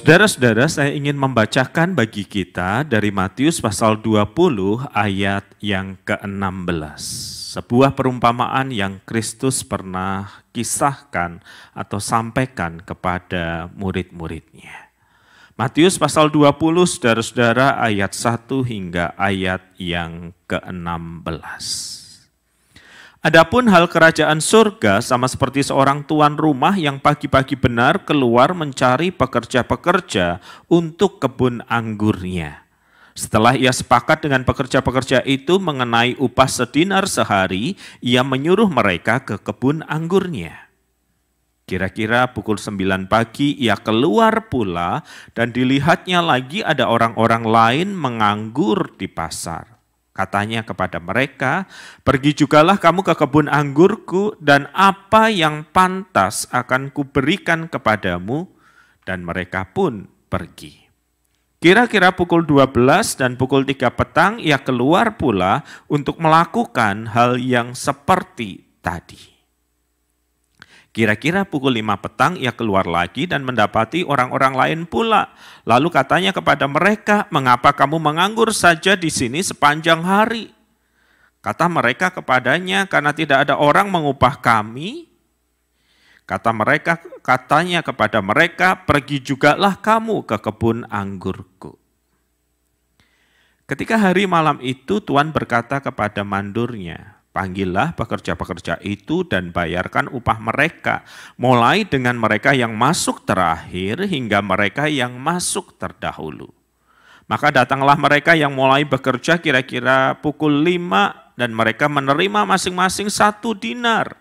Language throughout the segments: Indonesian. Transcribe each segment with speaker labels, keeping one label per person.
Speaker 1: Saudara-saudara, saya ingin membacakan bagi kita dari Matius pasal 20 ayat yang ke-16. Sebuah perumpamaan yang Kristus pernah kisahkan atau sampaikan kepada murid-muridnya. Matius pasal 20, saudara-saudara, ayat 1 hingga ayat yang ke-16. Adapun hal kerajaan surga sama seperti seorang tuan rumah yang pagi-pagi benar keluar mencari pekerja-pekerja untuk kebun anggurnya. Setelah ia sepakat dengan pekerja-pekerja itu mengenai upah sedinar sehari, ia menyuruh mereka ke kebun anggurnya. Kira-kira pukul 9 pagi ia keluar pula dan dilihatnya lagi ada orang-orang lain menganggur di pasar. Katanya kepada mereka, pergi jugalah kamu ke kebun anggurku dan apa yang pantas akan kuberikan kepadamu. Dan mereka pun pergi. Kira-kira pukul 12 dan pukul 3 petang ia keluar pula untuk melakukan hal yang seperti tadi. Kira-kira pukul 5 petang ia keluar lagi dan mendapati orang-orang lain pula. Lalu katanya kepada mereka, mengapa kamu menganggur saja di sini sepanjang hari? Kata mereka kepadanya, karena tidak ada orang mengupah kami. Katanya kepada mereka, pergi jugalah kamu ke kebun anggurku. Ketika hari malam itu Tuhan berkata kepada mandurnya, panggillah pekerja-pekerja itu dan bayarkan upah mereka, mulai dengan mereka yang masuk terakhir hingga mereka yang masuk terdahulu. Maka datanglah mereka yang mulai bekerja kira-kira pukul 5 dan mereka menerima masing-masing 1 dinar.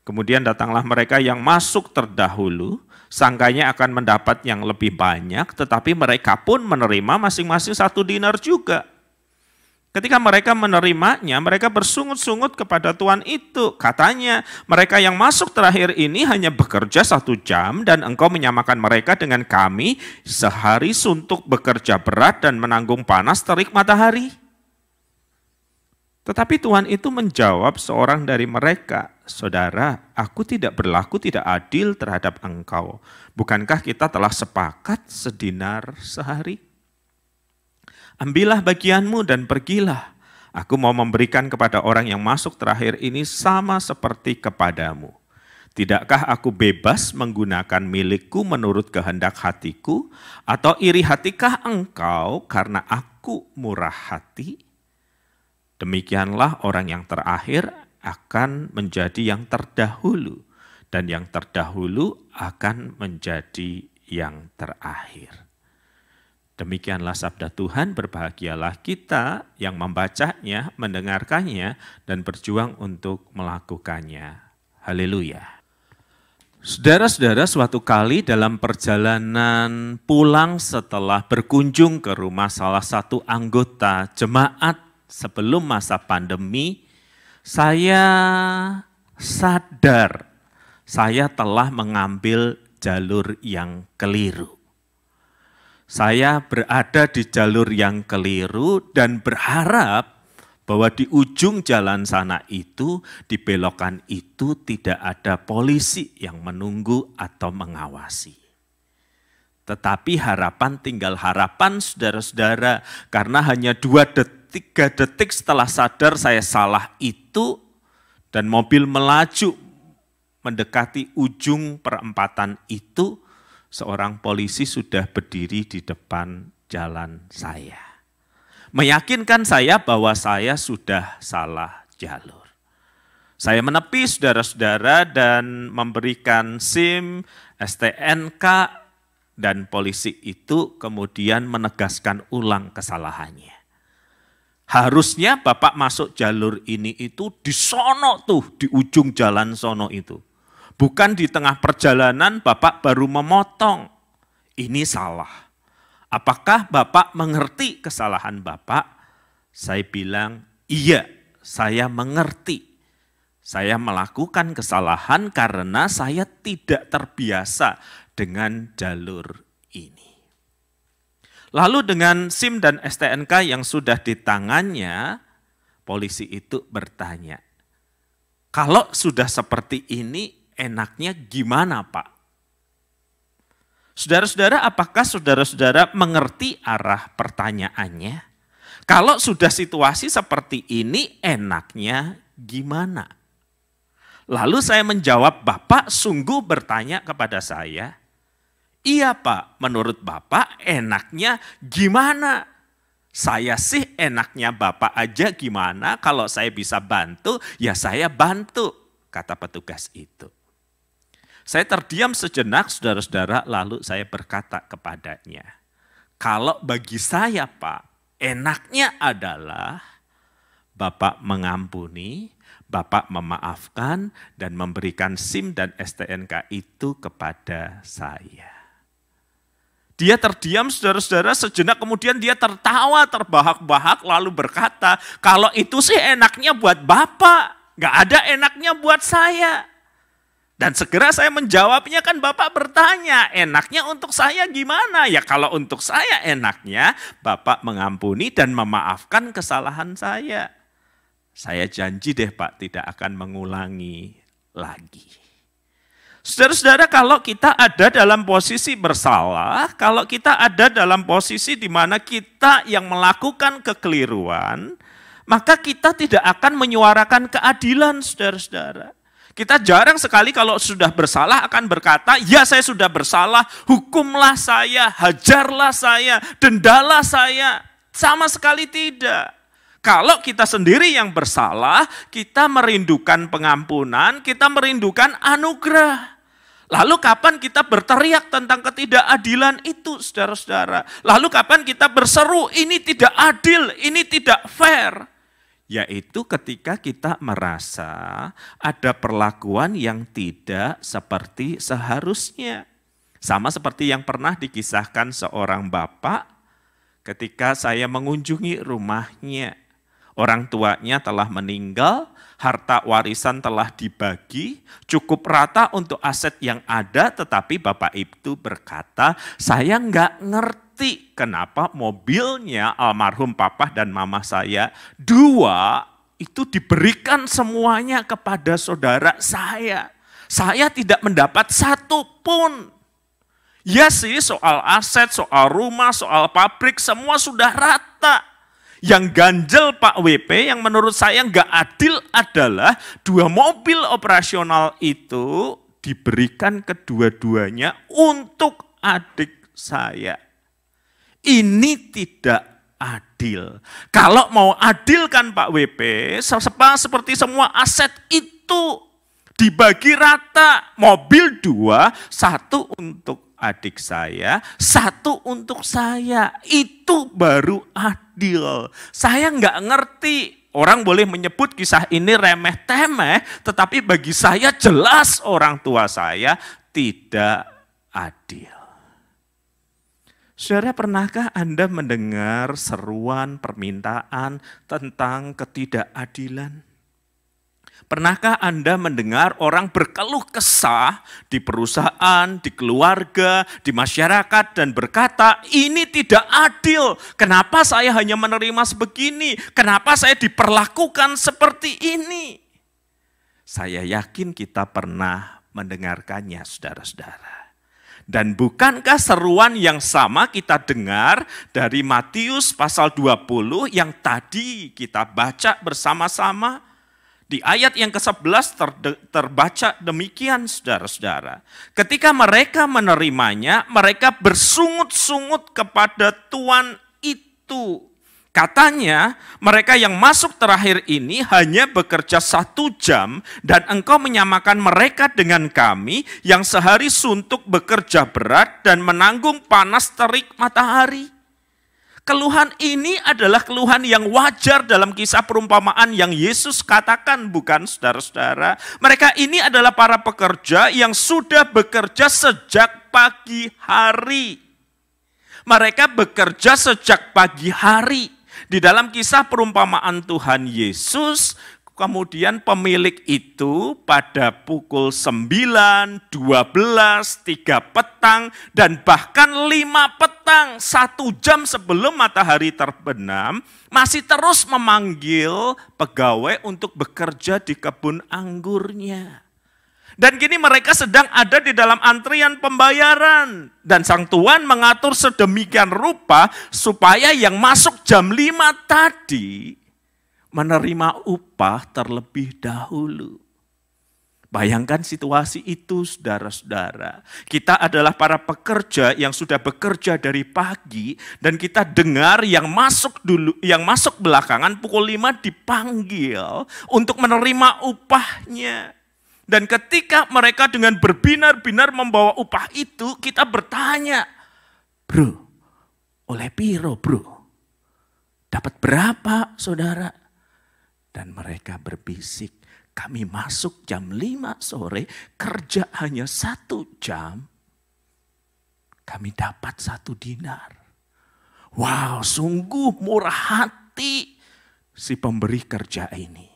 Speaker 1: Kemudian datanglah mereka yang masuk terdahulu, sangkanya akan mendapat yang lebih banyak, tetapi mereka pun menerima masing-masing 1 dinar juga. Ketika mereka menerimanya, mereka bersungut-sungut kepada tuan itu. Katanya, mereka yang masuk terakhir ini hanya bekerja 1 jam dan engkau menyamakan mereka dengan kami sehari suntuk bekerja berat dan menanggung panas terik matahari. Tetapi tuan itu menjawab seorang dari mereka, saudara, aku tidak berlaku tidak adil terhadap engkau. Bukankah kita telah sepakat sedinar sehari? Ambillah bagianmu dan pergilah. Aku mau memberikan kepada orang yang masuk terakhir ini sama seperti kepadamu. Tidakkah aku bebas menggunakan milikku menurut kehendak hatiku? Atau iri hatikah engkau karena aku murah hati? Demikianlah orang yang terakhir akan menjadi yang terdahulu, dan yang terdahulu akan menjadi yang terakhir. Demikianlah sabda Tuhan, berbahagialah kita yang membacanya, mendengarkannya, dan berjuang untuk melakukannya. Haleluya. Saudara-saudara, suatu kali dalam perjalanan pulang setelah berkunjung ke rumah salah satu anggota jemaat sebelum masa pandemi, saya sadar saya telah mengambil jalur yang keliru. Saya berada di jalur yang keliru dan berharap bahwa di ujung jalan sana itu, di belokan itu tidak ada polisi yang menunggu atau mengawasi. Tetapi harapan tinggal harapan, saudara-saudara, karena hanya 2-3 detik setelah sadar saya salah itu dan mobil melaju mendekati ujung perempatan itu, seorang polisi sudah berdiri di depan jalan saya. Meyakinkan saya bahwa saya sudah salah jalur. Saya menepi, saudara-saudara, dan memberikan SIM, STNK, dan polisi itu kemudian menegaskan ulang kesalahannya. Harusnya Bapak masuk jalur ini itu di sono tuh, di ujung jalan sono itu. Bukan di tengah perjalanan Bapak baru memotong. Ini salah. Apakah Bapak mengerti kesalahan Bapak? Saya bilang, iya, saya mengerti. Saya melakukan kesalahan karena saya tidak terbiasa dengan jalur ini. Lalu dengan SIM dan STNK yang sudah di tangannya, polisi itu bertanya, kalau sudah seperti ini, enaknya gimana Pak? Saudara-saudara, apakah saudara-saudara mengerti arah pertanyaannya? Kalau sudah situasi seperti ini, enaknya gimana? Lalu saya menjawab, Bapak sungguh bertanya kepada saya, iya Pak, menurut Bapak enaknya gimana? Saya sih enaknya Bapak aja gimana, kalau saya bisa bantu, ya saya bantu, kata petugas itu. Saya terdiam sejenak, saudara-saudara, lalu saya berkata kepadanya, kalau bagi saya Pak, enaknya adalah Bapak mengampuni, Bapak memaafkan, dan memberikan SIM dan STNK itu kepada saya. Dia terdiam, saudara-saudara, sejenak kemudian dia tertawa, terbahak-bahak, lalu berkata, kalau itu sih enaknya buat Bapak, gak ada enaknya buat saya. Dan segera saya menjawabnya, kan Bapak bertanya, enaknya untuk saya gimana? Ya kalau untuk saya enaknya, Bapak mengampuni dan memaafkan kesalahan saya. Saya janji deh Pak, tidak akan mengulangi lagi. Saudara-saudara, kalau kita ada dalam posisi bersalah, kalau kita ada dalam posisi di mana kita yang melakukan kekeliruan, maka kita tidak akan menyuarakan keadilan, saudara-saudara. Kita jarang sekali kalau sudah bersalah akan berkata, ya saya sudah bersalah, hukumlah saya, hajarlah saya, dendalah saya. Sama sekali tidak. Kalau kita sendiri yang bersalah, kita merindukan pengampunan, kita merindukan anugerah. Lalu kapan kita berteriak tentang ketidakadilan itu, saudara-saudara? Lalu kapan kita berseru, ini tidak adil, ini tidak fair? Yaitu ketika kita merasa ada perlakuan yang tidak seperti seharusnya. Sama seperti yang pernah dikisahkan seorang bapak ketika saya mengunjungi rumahnya. Orang tuanya telah meninggal, harta warisan telah dibagi, cukup rata untuk aset yang ada, tetapi bapak itu berkata, saya nggak ngerti kenapa mobilnya almarhum papa dan mama saya, dua itu diberikan semuanya kepada saudara saya. Saya tidak mendapat satu pun. Ya sih, soal aset, soal rumah, soal pabrik, semua sudah rata. Yang ganjel Pak WP yang menurut saya nggak adil adalah dua mobil operasional itu diberikan kedua-duanya untuk adik saya. Ini tidak adil. Kalau mau adil kan Pak WP, seperti semua aset itu dibagi rata. Mobil dua, satu untuk adik saya, satu untuk saya. Itu baru adil. Saya nggak ngerti. Orang boleh menyebut kisah ini remeh-temeh, tetapi bagi saya jelas orang tua saya tidak adil. Saudara, pernahkah Anda mendengar seruan permintaan tentang ketidakadilan? Pernahkah Anda mendengar orang berkeluh kesah di perusahaan, di keluarga, di masyarakat dan berkata, ini tidak adil, kenapa saya hanya menerima sebegini, kenapa saya diperlakukan seperti ini? Saya yakin kita pernah mendengarkannya, saudara-saudara. Dan bukankah seruan yang sama kita dengar dari Matius pasal 20 yang tadi kita baca bersama-sama? Di ayat yang ke-11 terbaca demikian, saudara-saudara. Ketika mereka menerimanya, mereka bersungut-sungut kepada Tuan itu. Katanya, mereka yang masuk terakhir ini hanya bekerja 1 jam, dan engkau menyamakan mereka dengan kami yang sehari suntuk bekerja berat dan menanggung panas terik matahari. Keluhan ini adalah keluhan yang wajar dalam kisah perumpamaan yang Yesus katakan, bukan saudara-saudara? Mereka ini adalah para pekerja yang sudah bekerja sejak pagi hari. Mereka bekerja sejak pagi hari. Di dalam kisah perumpamaan Tuhan Yesus, kemudian pemilik itu pada pukul 9, 12, 3 petang, dan bahkan 5 petang, 1 jam sebelum matahari terbenam, masih terus memanggil pegawai untuk bekerja di kebun anggurnya. Dan kini mereka sedang ada di dalam antrian pembayaran. Dan sang tuan mengatur sedemikian rupa supaya yang masuk jam 5 tadi menerima upah terlebih dahulu. Bayangkan situasi itu, saudara-saudara. Kita adalah para pekerja yang sudah bekerja dari pagi dan kita dengar yang masuk belakangan pukul 5 dipanggil untuk menerima upahnya. Dan ketika mereka dengan berbinar-binar membawa upah itu, kita bertanya, bro, oleh piro bro? Dapat berapa saudara? Dan mereka berbisik, kami masuk jam 5 sore, kerja hanya 1 jam, kami dapat 1 dinar. Wow, sungguh murah hati si pemberi kerja ini.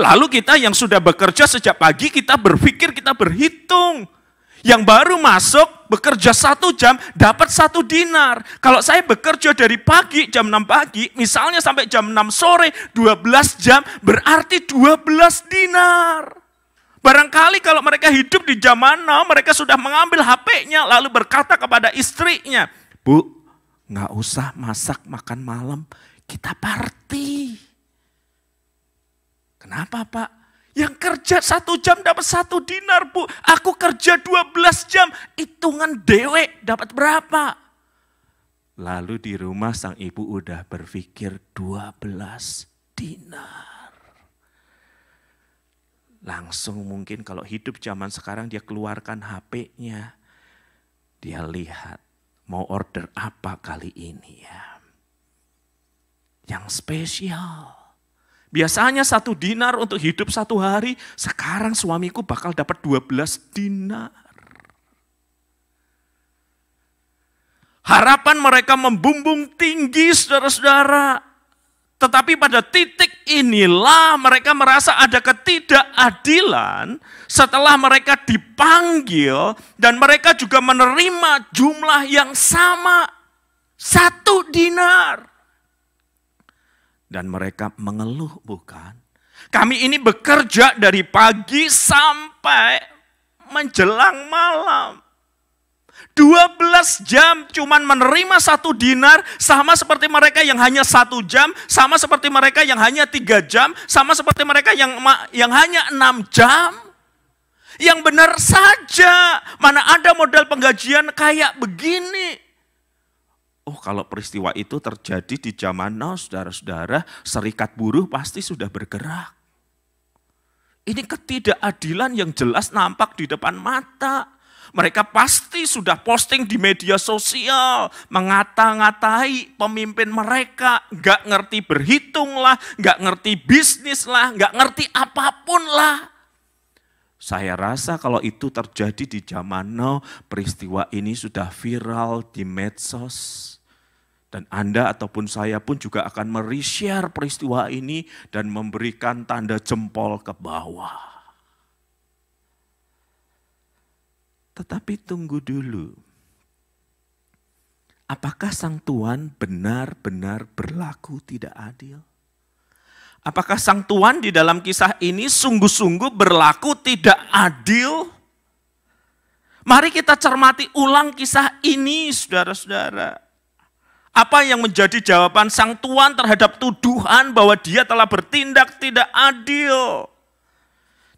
Speaker 1: Lalu kita yang sudah bekerja sejak pagi, kita berpikir, kita berhitung. Yang baru masuk, bekerja 1 jam, dapat 1 dinar. Kalau saya bekerja dari pagi, jam 6 pagi, misalnya sampai jam 6 sore, 12 jam, berarti 12 dinar. Barangkali kalau mereka hidup di zaman now, mereka sudah mengambil HP-nya, lalu berkata kepada istrinya, Bu, nggak usah masak makan malam, kita party. Kenapa Pak? Yang kerja 1 jam dapat 1 dinar Bu. Aku kerja 12 jam, hitungan dewek dapat berapa? Lalu di rumah sang ibu udah berpikir 12 dinar. Langsung mungkin kalau hidup zaman sekarang dia keluarkan HP-nya. Dia lihat mau order apa kali ini ya. Yang spesial. Biasanya 1 dinar untuk hidup 1 hari, sekarang suamiku bakal dapat 12 dinar. Harapan mereka membumbung tinggi saudara-saudara. Tetapi pada titik inilah mereka merasa ada ketidakadilan setelah mereka dipanggil dan mereka juga menerima jumlah yang sama, 1 dinar. Dan mereka mengeluh bukan? Kami ini bekerja dari pagi sampai menjelang malam. 12 jam cuman menerima 1 dinar, sama seperti mereka yang hanya 1 jam, sama seperti mereka yang hanya 3 jam, sama seperti mereka yang hanya 6 jam. Yang benar saja, mana ada modal penggajian kayak begini. Oh, kalau peristiwa itu terjadi di zaman now, saudara-saudara, serikat buruh pasti sudah bergerak. Ini ketidakadilan yang jelas nampak di depan mata. Mereka pasti sudah posting di media sosial, mengata-ngatai pemimpin mereka, gak ngerti berhitung lah, gak ngerti bisnis lah, gak ngerti apapun lah. Saya rasa kalau itu terjadi di zaman now, peristiwa ini sudah viral di medsos. Dan Anda ataupun saya pun juga akan mereshare peristiwa ini dan memberikan tanda jempol ke bawah. Tetapi tunggu dulu. Apakah sang tuan benar-benar berlaku tidak adil? Apakah sang tuan di dalam kisah ini sungguh-sungguh berlaku tidak adil? Mari kita cermati ulang kisah ini, saudara-saudara. Apa yang menjadi jawaban sang tuan terhadap tuduhan bahwa dia telah bertindak tidak adil?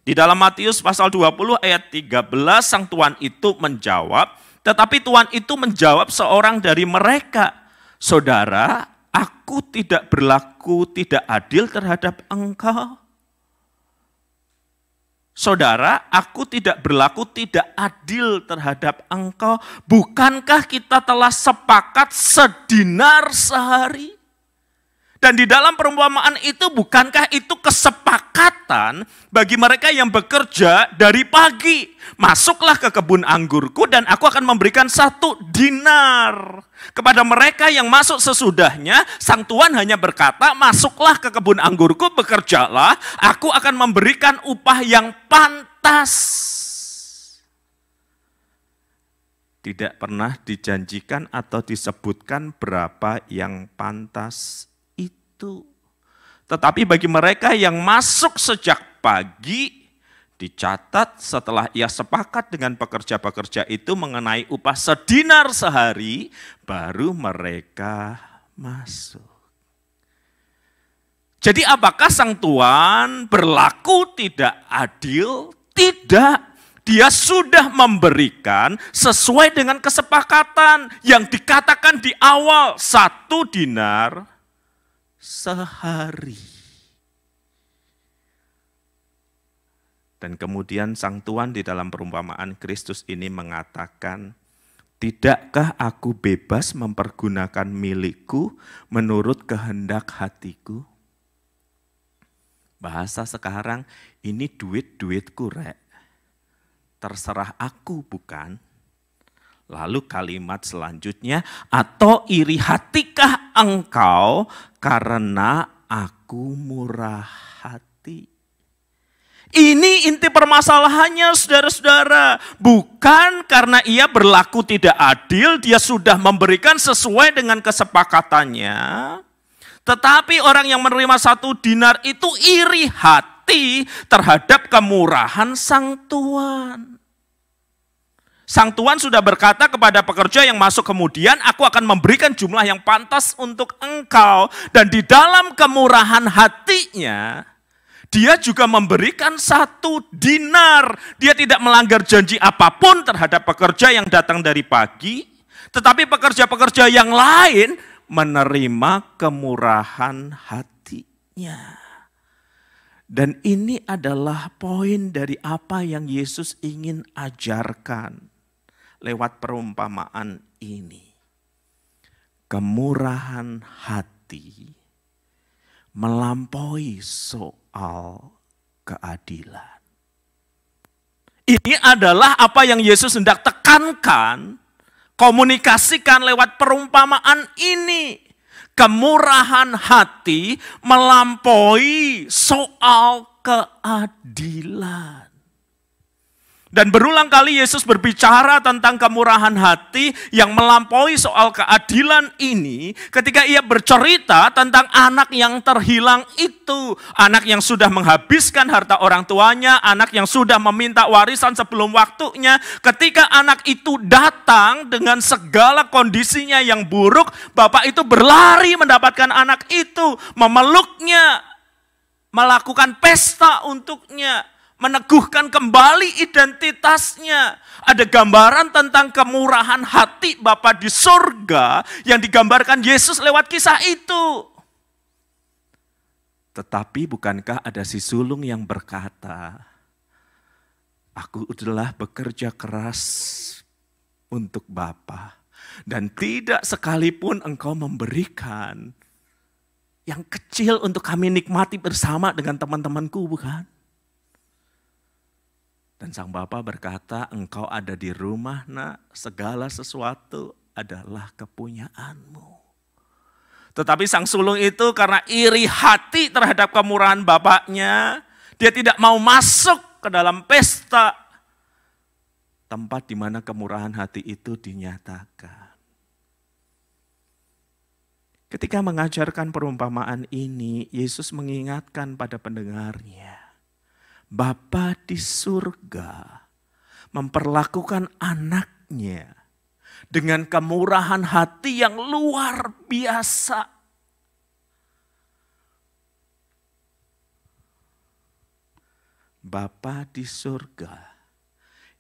Speaker 1: Di dalam Matius pasal 20 ayat 13, sang tuan itu menjawab, tetapi tuan itu menjawab seorang dari mereka, Saudara, aku tidak berlaku tidak adil terhadap engkau. Saudara, aku tidak berlaku tidak adil terhadap engkau. Bukankah kita telah sepakat sedinar sehari? Dan di dalam perumpamaan itu, bukankah itu kesepakatan bagi mereka yang bekerja dari pagi? Masuklah ke kebun anggurku dan aku akan memberikan 1 dinar. Kepada mereka yang masuk sesudahnya, sang tuan hanya berkata, masuklah ke kebun anggurku, bekerjalah, aku akan memberikan upah yang pantas. Tidak pernah dijanjikan atau disebutkan berapa yang pantas itu. Tetapi bagi mereka yang masuk sejak pagi Dicatat setelah ia sepakat dengan pekerja-pekerja itu mengenai upah sedinar sehari, baru mereka masuk. Jadi apakah sang tuan berlaku tidak adil? Tidak. Dia sudah memberikan sesuai dengan kesepakatan yang dikatakan di awal, 1 dinar sehari. Dan kemudian sang tuan di dalam perumpamaan Kristus ini mengatakan, tidakkah aku bebas mempergunakan milikku menurut kehendak hatiku? Bahasa sekarang, ini duit-duitku, Rek. Terserah aku, bukan? Lalu kalimat selanjutnya, atau iri hatikah engkau karena aku murah hati? Ini inti permasalahannya, saudara-saudara. Bukan karena ia berlaku tidak adil, dia sudah memberikan sesuai dengan kesepakatannya. Tetapi orang yang menerima 1 dinar itu iri hati terhadap kemurahan sang tuan. Sang tuan sudah berkata kepada pekerja yang masuk kemudian, aku akan memberikan jumlah yang pantas untuk engkau. Dan di dalam kemurahan hatinya, dia juga memberikan 1 dinar. Dia tidak melanggar janji apapun terhadap pekerja yang datang dari pagi. Tetapi pekerja-pekerja yang lain menerima kemurahan hatinya. Dan ini adalah poin dari apa yang Yesus ingin ajarkan lewat perumpamaan ini. Kemurahan hati melampaui soal keadilan. Ini adalah apa yang Yesus hendak tekankan, komunikasikan lewat perumpamaan ini. Kemurahan hati melampaui soal keadilan. Dan berulang kali Yesus berbicara tentang kemurahan hati yang melampaui soal keadilan ini ketika ia bercerita tentang anak yang terhilang itu. Anak yang sudah menghabiskan harta orang tuanya, anak yang sudah meminta warisan sebelum waktunya. Ketika anak itu datang dengan segala kondisinya yang buruk, bapak itu berlari mendapatkan anak itu, memeluknya, melakukan pesta untuknya, meneguhkan kembali identitasnya. Ada gambaran tentang kemurahan hati Bapa di surga yang digambarkan Yesus lewat kisah itu. Tetapi bukankah ada si sulung yang berkata, aku adalah bekerja keras untuk Bapa dan tidak sekalipun engkau memberikan yang kecil untuk kami nikmati bersama dengan teman-temanku, bukan? Dan sang bapa berkata, engkau ada di rumah nak, segala sesuatu adalah kepunyaanmu. Tetapi sang sulung itu karena iri hati terhadap kemurahan bapaknya, dia tidak mau masuk ke dalam pesta, tempat di mana kemurahan hati itu dinyatakan. Ketika mengajarkan perumpamaan ini, Yesus mengingatkan pada pendengarnya, Bapa di surga memperlakukan anaknya dengan kemurahan hati yang luar biasa. Bapa di surga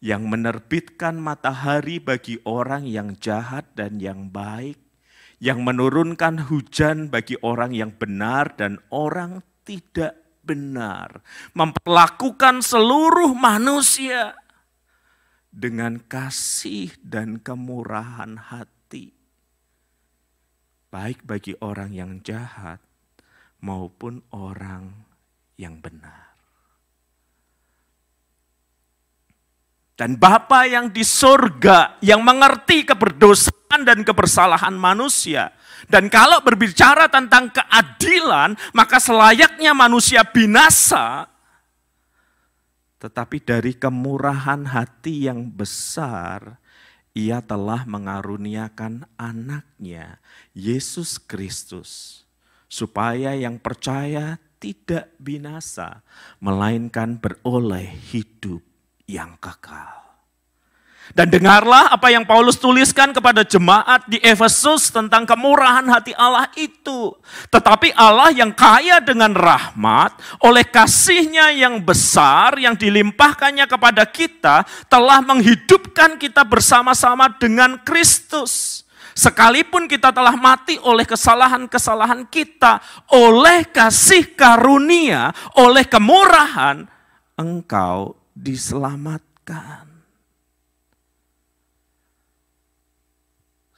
Speaker 1: yang menerbitkan matahari bagi orang yang jahat dan yang baik, yang menurunkan hujan bagi orang yang benar dan orang tidak benar, memperlakukan seluruh manusia dengan kasih dan kemurahan hati, baik bagi orang yang jahat maupun orang yang benar. Dan Bapa yang di surga yang mengerti keberdosaan dan kebersalahan manusia. Dan kalau berbicara tentang keadilan, maka selayaknya manusia binasa. Tetapi dari kemurahan hati yang besar, ia telah mengaruniakan anaknya, Yesus Kristus. Supaya yang percaya tidak binasa, melainkan beroleh hidup yang kekal. Dan dengarlah apa yang Paulus tuliskan kepada jemaat di Efesus tentang kemurahan hati Allah itu. Tetapi Allah yang kaya dengan rahmat, oleh kasih-Nya yang besar yang dilimpahkannya kepada kita, telah menghidupkan kita bersama-sama dengan Kristus. Sekalipun kita telah mati oleh kesalahan-kesalahan kita, oleh kasih karunia, oleh kemurahan, engkau diselamatkan.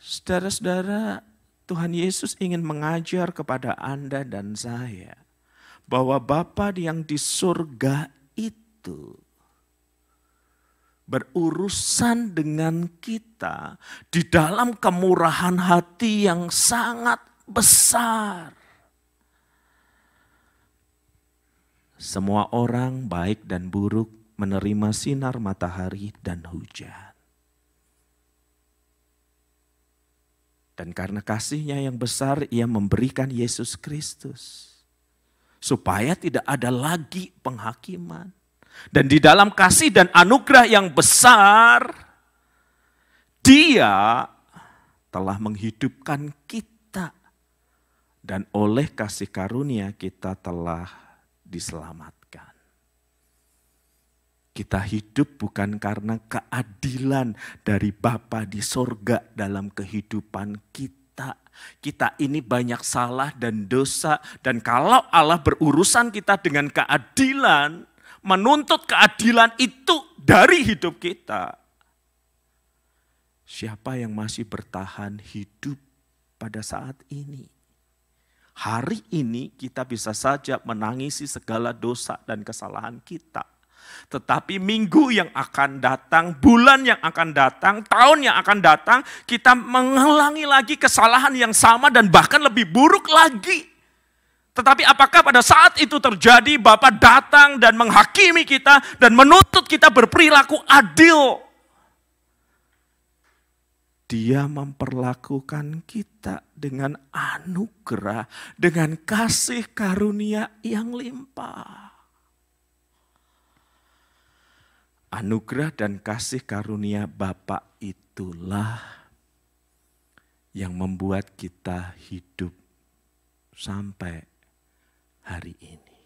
Speaker 1: Saudara-saudara, Tuhan Yesus ingin mengajar kepada Anda dan saya bahwa Bapa yang di surga itu berurusan dengan kita di dalam kemurahan hati yang sangat besar. Semua orang baik dan buruk menerima sinar matahari dan hujan. Dan karena kasih-Nya yang besar, Ia memberikan Yesus Kristus. Supaya tidak ada lagi penghakiman. Dan di dalam kasih dan anugerah yang besar, Dia telah menghidupkan kita. Dan oleh kasih karunia kita telah diselamatkan. Kita hidup bukan karena keadilan dari Bapa di sorga dalam kehidupan kita. Kita ini banyak salah dan dosa. Dan kalau Allah berurusan kita dengan keadilan, menuntut keadilan itu dari hidup kita. Siapa yang masih bertahan hidup pada saat ini? Hari ini kita bisa saja menangisi segala dosa dan kesalahan kita. Tetapi minggu yang akan datang, bulan yang akan datang, tahun yang akan datang, kita mengulangi lagi kesalahan yang sama dan bahkan lebih buruk lagi. Tetapi apakah pada saat itu terjadi, Bapa datang dan menghakimi kita dan menuntut kita berperilaku adil? Dia memperlakukan kita dengan anugerah, dengan kasih karunia yang limpah. Anugerah dan kasih karunia Bapa itulah yang membuat kita hidup sampai hari ini.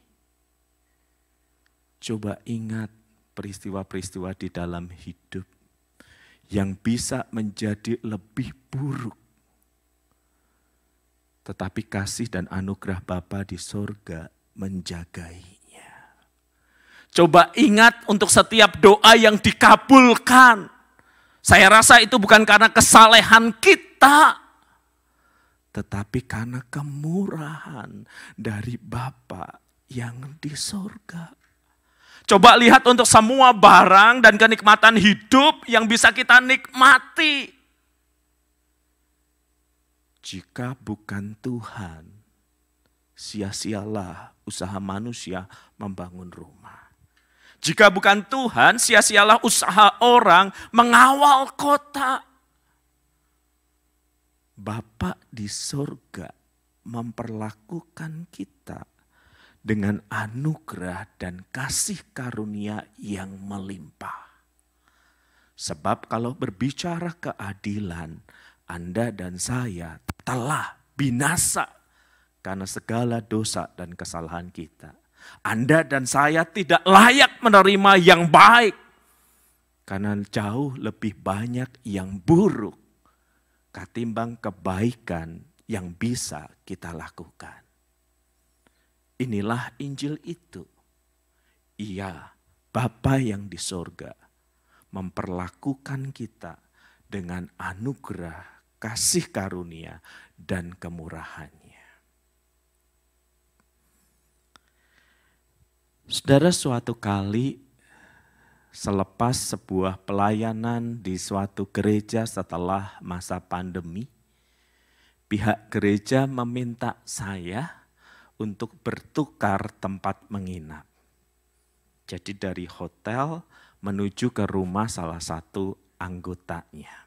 Speaker 1: Coba ingat peristiwa-peristiwa di dalam hidup yang bisa menjadi lebih buruk. Tetapi kasih dan anugerah Bapa di sorga menjagainya. Coba ingat untuk setiap doa yang dikabulkan. Saya rasa itu bukan karena kesalehan kita, tetapi karena kemurahan dari Bapa yang di sorga. Coba lihat untuk semua barang dan kenikmatan hidup yang bisa kita nikmati. Jika bukan Tuhan, sia-sialah usaha manusia membangun rumah. Jika bukan Tuhan, sia-sialah usaha orang mengawal kota. Bapa di surga memperlakukan kita dengan anugerah dan kasih karunia yang melimpah. Sebab kalau berbicara keadilan, Anda dan saya telah binasa karena segala dosa dan kesalahan kita. Anda dan saya tidak layak menerima yang baik karena jauh lebih banyak yang buruk ketimbang kebaikan yang bisa kita lakukan. Inilah Injil itu. Ia, Bapa yang di sorga, memperlakukan kita dengan anugerah, kasih karunia, dan kemurahannya. Saudara, suatu kali selepas sebuah pelayanan di suatu gereja setelah masa pandemi, pihak gereja meminta saya untuk bertukar tempat menginap. Jadi dari hotel menuju ke rumah salah satu anggotanya.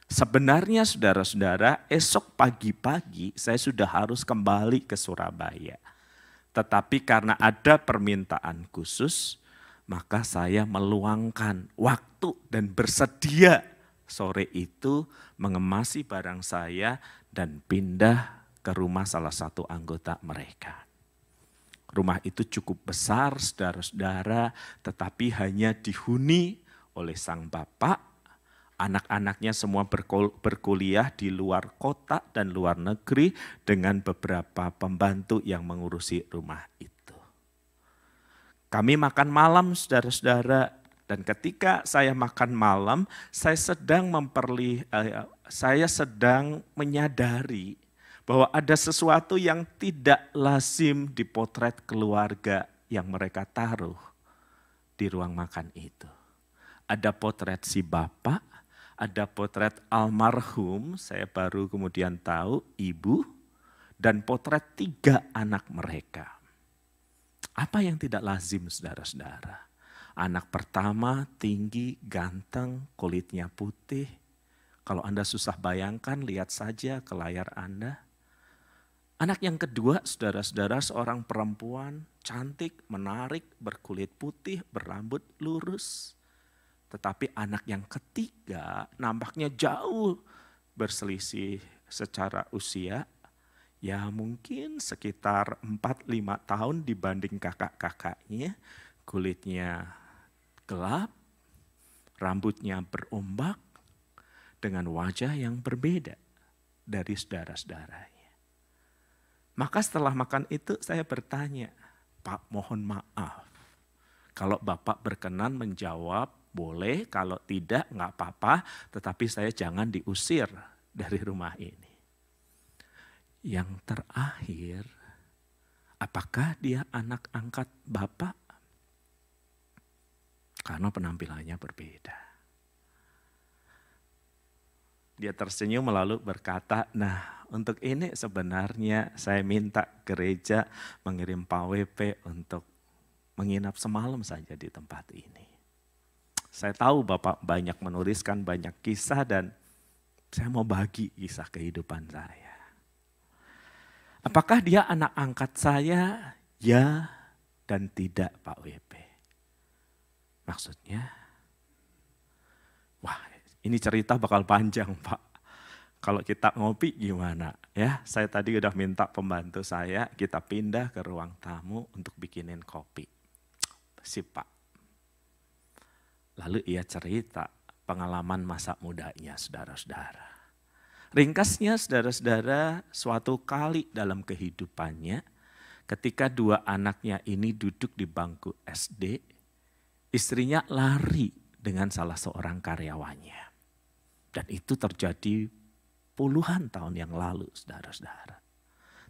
Speaker 1: Sebenarnya saudara-saudara, esok pagi-pagi saya sudah harus kembali ke Surabaya. Tetapi karena ada permintaan khusus, maka saya meluangkan waktu dan bersedia sore itu mengemasi barang saya dan pindah ke rumah salah satu anggota mereka. Rumah itu cukup besar, saudara-saudara, tetapi hanya dihuni oleh sang bapak. Anak-anaknya semua berkuliah di luar kota dan luar negeri dengan beberapa pembantu yang mengurusi rumah itu. Kami makan malam, saudara-saudara, dan ketika saya makan malam, saya sedang menyadari bahwa ada sesuatu yang tidak lazim di potret keluarga yang mereka taruh di ruang makan itu. Ada potret si bapak, ada potret almarhum, saya baru kemudian tahu, ibu, dan potret 3 anak mereka. Apa yang tidak lazim, saudara-saudara? Anak pertama tinggi, ganteng, kulitnya putih. Kalau Anda susah bayangkan, lihat saja ke layar Anda. Anak yang kedua, saudara-saudara, seorang perempuan cantik, menarik, berkulit putih, berambut lurus. Tetapi anak yang ketiga nampaknya jauh berselisih secara usia. Ya mungkin sekitar 4-5 tahun dibanding kakak-kakaknya. Kulitnya gelap, rambutnya berombak, dengan wajah yang berbeda dari saudara-saudaranya. Maka setelah makan itu saya bertanya, Pak mohon maaf. Kalau Bapak berkenan menjawab, boleh, kalau tidak enggak apa-apa, tetapi saya jangan diusir dari rumah ini. Yang terakhir, apakah dia anak angkat Bapak? Karena penampilannya berbeda. Dia tersenyum lalu berkata, nah untuk ini sebenarnya saya minta gereja mengirim Pak WP untuk menginap semalam saja di tempat ini. Saya tahu Bapak banyak menuliskan banyak kisah dan saya mau bagi kisah kehidupan saya. Apakah dia anak angkat saya? Ya dan tidak Pak WP. Maksudnya, wah ini cerita bakal panjang Pak. Kalau kita ngopi gimana ya? Saya tadi udah minta pembantu saya, kita pindah ke ruang tamu untuk bikinin kopi. Sip Pak. Lalu ia cerita pengalaman masa mudanya saudara-saudara. Ringkasnya saudara-saudara, suatu kali dalam kehidupannya, ketika 2 anaknya ini duduk di bangku SD, istrinya lari dengan salah seorang karyawannya. Dan itu terjadi puluhan tahun yang lalu, saudara-saudara.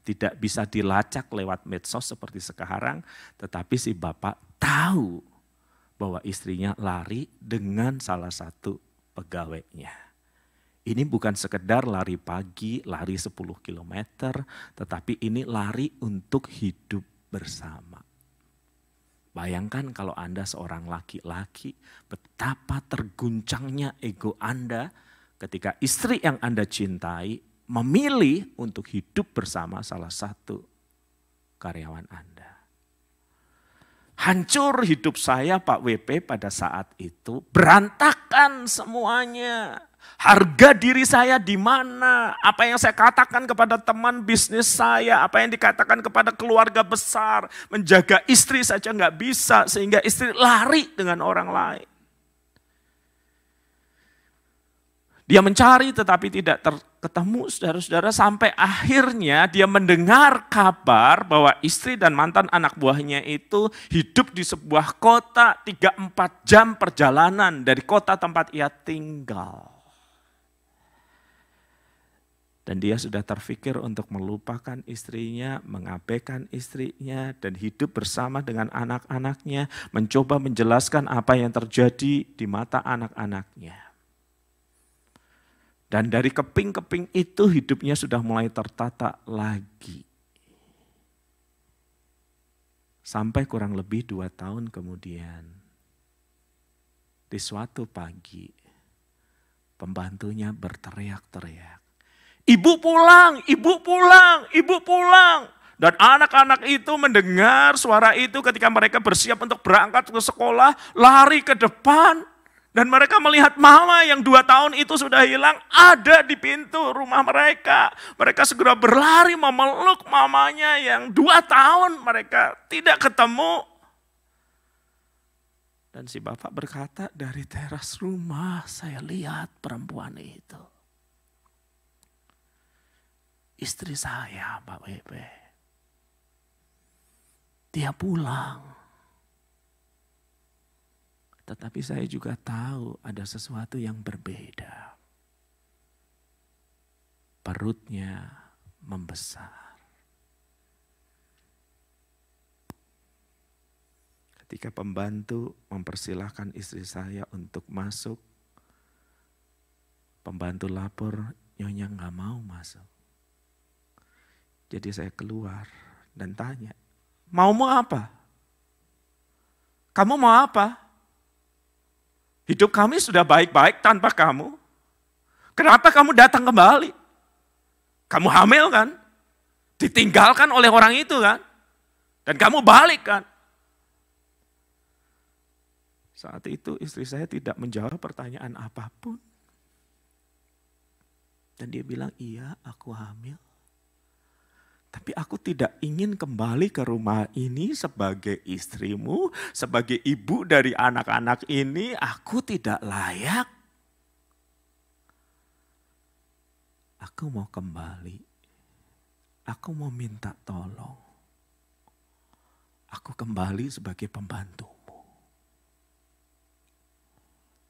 Speaker 1: Tidak bisa dilacak lewat medsos seperti sekarang, tetapi si bapak tahu bahwa istrinya lari dengan salah satu pegawainya. Ini bukan sekedar lari pagi, lari 10 kilometer, tetapi ini lari untuk hidup bersama. Bayangkan kalau Anda seorang laki-laki, betapa terguncangnya ego Anda ketika istri yang Anda cintai memilih untuk hidup bersama salah satu karyawan Anda. Hancur hidup saya Pak WP pada saat itu, berantakan semuanya. Harga diri saya di mana? Apa yang saya katakan kepada teman bisnis saya, apa yang dikatakan kepada keluarga besar, menjaga istri saja nggak bisa sehingga istri lari dengan orang lain. Dia mencari tetapi tidak ketemu saudara-saudara sampai akhirnya dia mendengar kabar bahwa istri dan mantan anak buahnya itu hidup di sebuah kota 3-4 jam perjalanan dari kota tempat ia tinggal. Dan dia sudah terfikir untuk melupakan istrinya, mengabaikan istrinya, dan hidup bersama dengan anak-anaknya, mencoba menjelaskan apa yang terjadi di mata anak-anaknya. Dan dari keping-keping itu hidupnya sudah mulai tertata lagi. Sampai kurang lebih 2 tahun kemudian, di suatu pagi, pembantunya berteriak-teriak. Ibu pulang, ibu pulang, ibu pulang. Dan anak-anak itu mendengar suara itu ketika mereka bersiap untuk berangkat ke sekolah, lari ke depan. Dan mereka melihat mama yang 2 tahun itu sudah hilang ada di pintu rumah mereka. Mereka segera berlari memeluk mamanya yang 2 tahun mereka tidak ketemu. Dan si bapak berkata, dari teras rumah saya lihat perempuan itu. Istri saya, Pak Bebe. Dia pulang. Tetapi saya juga tahu ada sesuatu yang berbeda. Perutnya membesar. Ketika pembantu mempersilahkan istri saya untuk masuk, pembantu lapor, nyonya nggak mau masuk. Jadi saya keluar dan tanya, mau apa? Kamu mau apa? Hidup kami sudah baik-baik tanpa kamu. Kenapa kamu datang kembali? Kamu hamil kan? Ditinggalkan oleh orang itu kan? Dan kamu balik kan? Saat itu istri saya tidak menjawab pertanyaan apapun. Dan dia bilang, iya aku hamil. Tapi aku tidak ingin kembali ke rumah ini sebagai istrimu, sebagai ibu dari anak-anak ini, aku tidak layak. Aku mau kembali, aku mau minta tolong. Aku kembali sebagai pembantumu.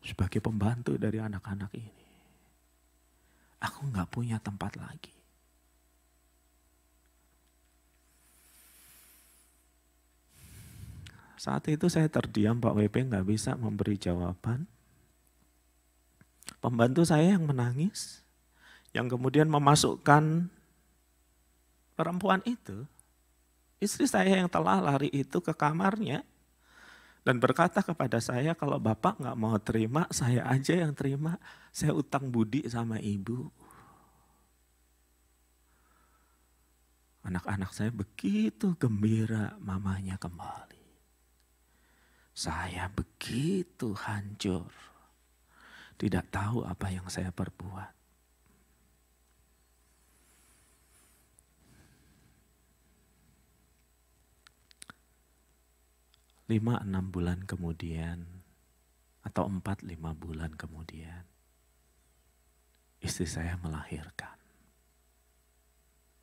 Speaker 1: Sebagai pembantu dari anak-anak ini. Aku gak punya tempat lagi. Saat itu saya terdiam, Pak WP nggak bisa memberi jawaban. Pembantu saya yang menangis, yang kemudian memasukkan perempuan itu, istri saya yang telah lari itu ke kamarnya, dan berkata kepada saya, kalau Bapak nggak mau terima, saya aja yang terima, saya utang budi sama ibu. Anak-anak saya begitu gembira mamanya kembali. Saya begitu hancur, tidak tahu apa yang saya perbuat. 5-6 bulan kemudian, atau 4-5 bulan kemudian, istri saya melahirkan.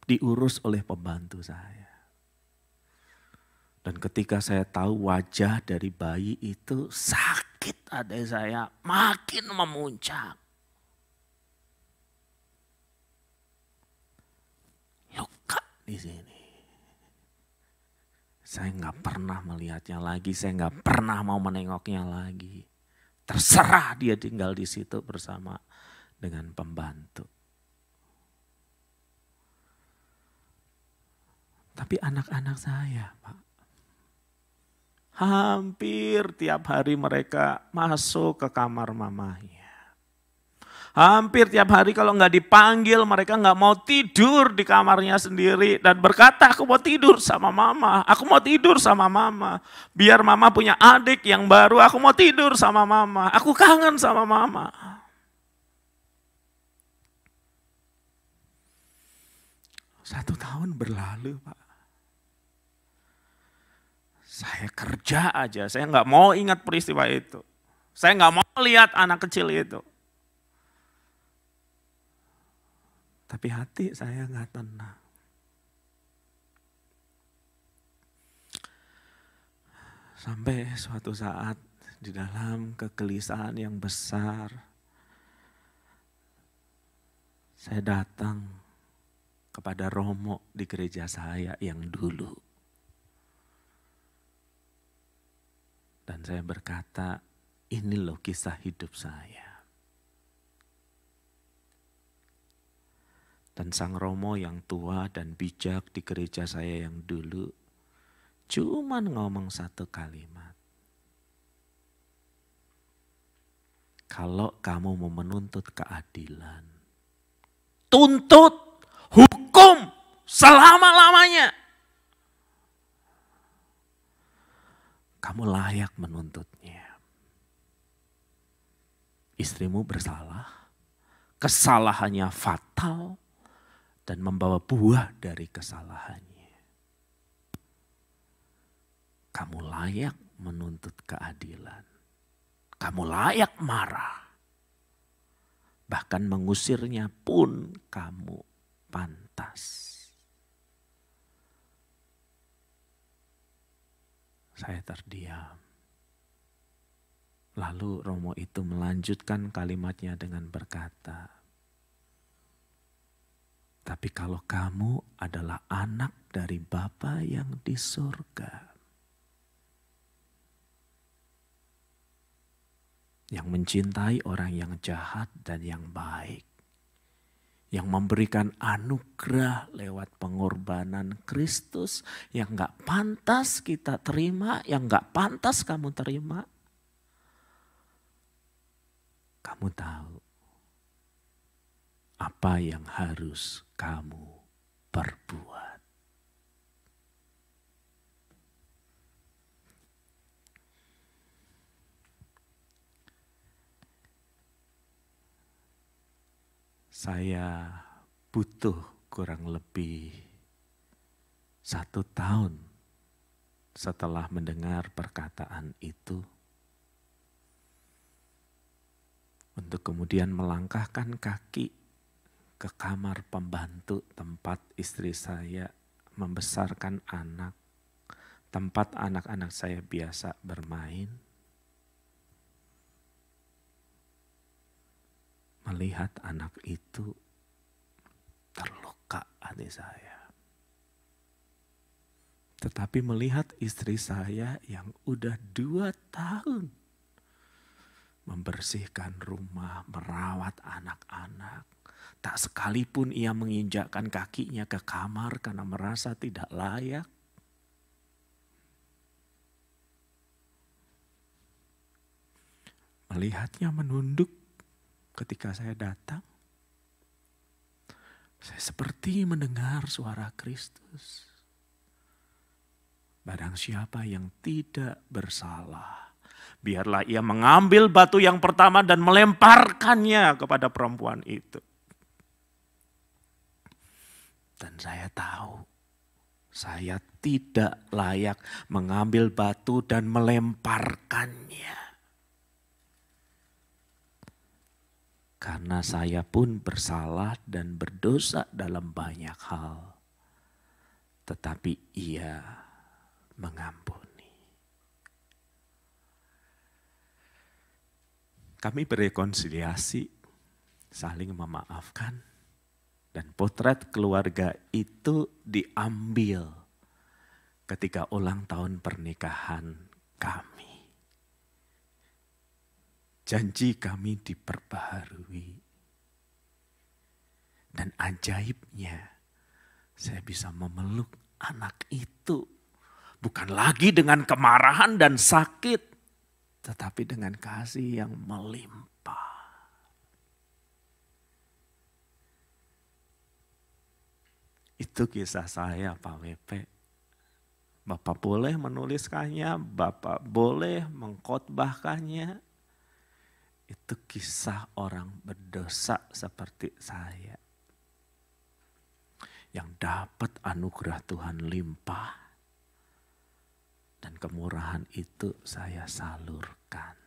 Speaker 1: Diurus oleh pembantu saya. Dan ketika saya tahu wajah dari bayi itu, sakit adik saya makin memuncak. Luka di sini. Saya nggak pernah melihatnya lagi, saya nggak pernah mau menengoknya lagi. Terserah dia tinggal di situ bersama dengan pembantu. Tapi anak-anak saya, Pak, hampir tiap hari mereka masuk ke kamar mamanya. Hampir tiap hari kalau nggak dipanggil mereka nggak mau tidur di kamarnya sendiri. Dan berkata, aku mau tidur sama mama, aku mau tidur sama mama. Biar mama punya adik yang baru, aku mau tidur sama mama. Aku kangen sama mama. Satu tahun berlalu, Pak. Saya kerja aja, saya nggak mau ingat peristiwa itu. Saya nggak mau lihat anak kecil itu. Tapi hati saya nggak tenang. Sampai suatu saat di dalam kegelisahan yang besar, saya datang kepada Romo di gereja saya yang dulu. Dan saya berkata, ini loh kisah hidup saya. Dan Sang Romo yang tua dan bijak di gereja saya yang dulu, cuman ngomong satu kalimat. Kalau kamu mau menuntut keadilan, tuntut hukum selama-lamanya. kamu layak menuntutnya. Istrimu bersalah, kesalahannya fatal, dan membawa buah dari kesalahannya. Kamu layak menuntut keadilan. Kamu layak marah. Bahkan mengusirnya pun kamu pantas. Saya terdiam. Lalu Romo itu melanjutkan kalimatnya dengan berkata, tapi kalau kamu adalah anak dari Bapa yang di surga, yang mencintai orang yang jahat dan yang baik, yang memberikan anugerah lewat pengorbanan Kristus yang gak pantas kita terima, yang gak pantas kamu terima, kamu tahu apa yang harus kamu perbuat. Saya butuh kurang lebih 1 tahun setelah mendengar perkataan itu untuk kemudian melangkahkan kaki ke kamar pembantu tempat istri saya membesarkan anak, tempat anak-anak saya biasa bermain. Melihat anak itu, terluka hati saya. Tetapi melihat istri saya yang udah 2 tahun membersihkan rumah, merawat anak-anak, tak sekalipun ia menginjakkan kakinya ke kamar karena merasa tidak layak. Melihatnya menunduk ketika saya datang, saya seperti mendengar suara Kristus. Barang siapa yang tidak bersalah, biarlah ia mengambil batu yang pertama dan melemparkannya kepada perempuan itu. Dan saya tahu, saya tidak layak mengambil batu dan melemparkannya. Karena saya pun bersalah dan berdosa dalam banyak hal. Tetapi ia mengampuni. Kami berrekonsiliasi, saling memaafkan. Dan potret keluarga itu diambil ketika ulang tahun pernikahan kami. Janji kami diperbaharui. Dan ajaibnya, saya bisa memeluk anak itu. Bukan lagi dengan kemarahan dan sakit, tetapi dengan kasih yang melimpah. Itu kisah saya, Pak WP. Bapak boleh menuliskannya, Bapak boleh mengkhotbahkannya. Itu kisah orang berdosa seperti saya. Yang dapat anugerah Tuhan limpah. Dan kemurahan itu saya salurkan.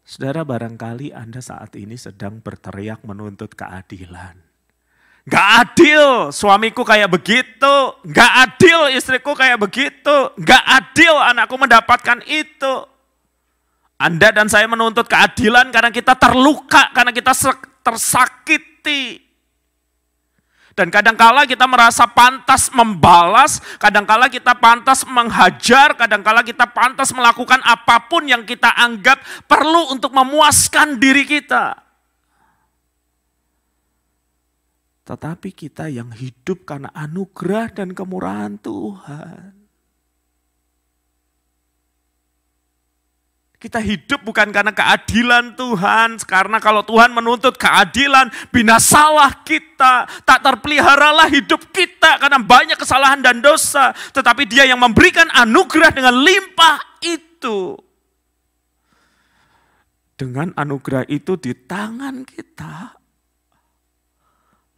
Speaker 1: Saudara, barangkali Anda saat ini sedang berteriak menuntut keadilan. Gak adil suamiku kayak begitu, gak adil istriku kayak begitu, gak adil anakku mendapatkan itu. Anda dan saya menuntut keadilan karena kita terluka, karena kita tersakiti. Dan kadangkala kita merasa pantas membalas, kadangkala kita pantas menghajar, kadangkala kita pantas melakukan apapun yang kita anggap perlu untuk memuaskan diri kita. Tetapi kita yang hidup karena anugerah dan kemurahan Tuhan. Kita hidup bukan karena keadilan Tuhan, karena kalau Tuhan menuntut keadilan, binasalah kita, tak terpeliharalah hidup kita karena banyak kesalahan dan dosa. Tetapi Dia yang memberikan anugerah dengan limpah itu. Dengan anugerah itu di tangan kita.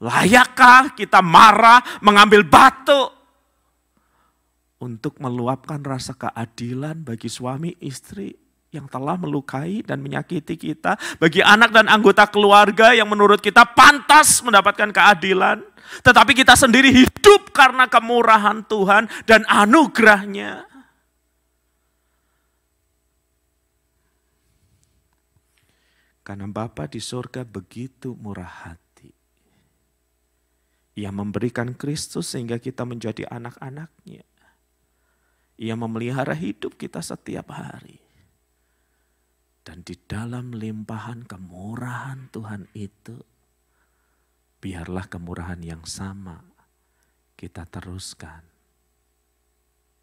Speaker 1: Layakkah kita marah, mengambil batu untuk meluapkan rasa keadilan bagi suami istri yang telah melukai dan menyakiti kita, bagi anak dan anggota keluarga yang menurut kita pantas mendapatkan keadilan, tetapi kita sendiri hidup karena kemurahan Tuhan dan anugerahnya. Karena Bapa di surga begitu murah hati. Ia memberikan Kristus sehingga kita menjadi anak-anaknya. Ia memelihara hidup kita setiap hari. Dan di dalam limpahan kemurahan Tuhan itu, biarlah kemurahan yang sama kita teruskan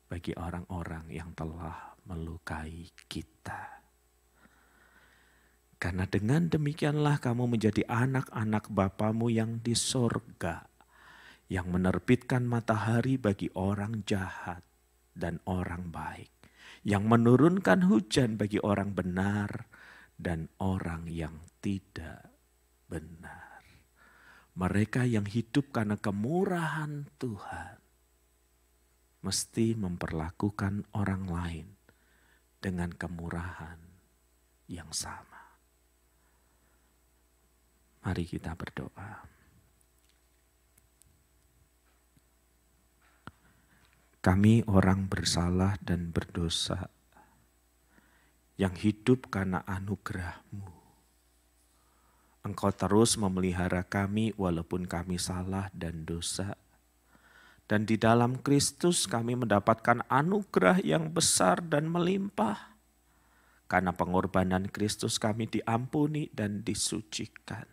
Speaker 1: bagi orang-orang yang telah melukai kita. Karena dengan demikianlah kamu menjadi anak-anak Bapamu yang di sorga, yang menerbitkan matahari bagi orang jahat dan orang baik, yang menurunkan hujan bagi orang benar dan orang yang tidak benar. Mereka yang hidup karena kemurahan Tuhan mesti memperlakukan orang lain dengan kemurahan yang sama. Mari kita berdoa. Kami orang bersalah dan berdosa yang hidup karena anugerah-Mu. Engkau terus memelihara kami walaupun kami salah dan dosa. Dan di dalam Kristus kami mendapatkan anugerah yang besar dan melimpah. Karena pengorbanan Kristus kami diampuni dan disucikan.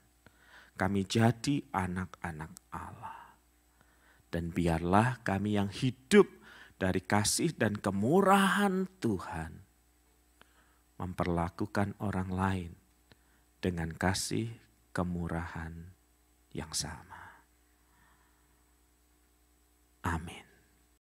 Speaker 1: Kami jadi anak-anak Allah. Dan biarlah kami yang hidup dari kasih dan kemurahan Tuhan memperlakukan orang lain dengan kasih kemurahan yang sama. Amin.